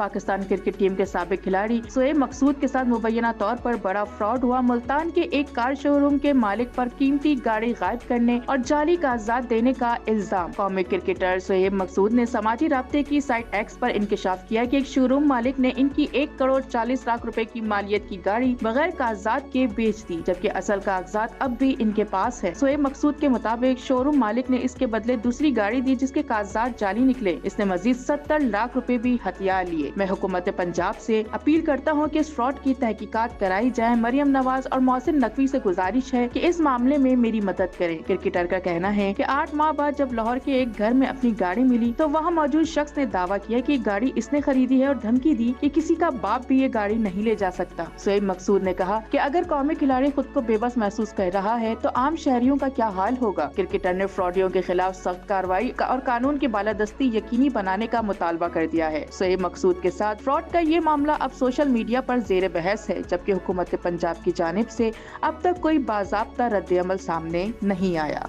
Pakistan cricket team کے سابق کھلاڑی شعیب مقصود کے ساتھ مبینہ طور پر بڑا فراڈ ہوا۔ ملتان کے ایک کار شو روم کے مالک پر قیمتی گاڑی غائب کرنے اور جعلی کاغذات دینے کا الزام۔ قومی کرکٹر شعیب مقصود نے سماجی رابطے کی سائٹ ایکس پر انکشاف کیا کہ ایک شو روم مالک نے ان کی 1,40,00,000 روپے کی مالیت کی گاڑی بغیر کاغذات کے بیچ دی، جبکہ اصل کاغذات اب بھی ان کے پاس ہے۔ شعیب مقصود کے مطابق شو روم مالک نے اس کے بدلے دوسری گاڑی دی جس کے کاغذات جعلی نکلے۔ اس نے مزید 70 لاکھ روپے بھی ہتھیار لیے۔ میں حکومت پنجاب سے اپیل کرتا ہوں کہ اس فراڈ کی تحقیقات کرائی جائے۔ مریم نواز اور محسن نقوی سے گزارش ہے کہ اس معاملے میں میری مدد کریں۔ کرکٹر کا کہنا ہے کہ 8 ماہ بعد جب لاہور کے ایک گھر میں اپنی گاڑی ملی تو وہاں موجود شخص نے دعویٰ کیا کہ گاڑی اس نے خریدی ہے اور دھمکی دی کہ کسی کا باپ بھی یہ گاڑی نہیں لے جا سکتا۔ شعیب مقصود نے کہا کہ اگر قومی کھلاڑی خود کو بے بس محسوس کر رہا ہے تو عام شہریوں کا کیا حال ہوگا۔ کرکٹر نے فراڈیوں کے خلاف سخت کارروائی اور قانون کی بالادستی یقینی بنانے کا مطالبہ کر دیا ہے۔ شعیب مقصود کے ساتھ فراڈ کا یہ معاملہ اب سوشل میڈیا پر زیر بحث ہے، جبکہ حکومت پنجاب کی جانب سے اب تک کوئی باضابطہ رد عمل سامنے نہیں آیا۔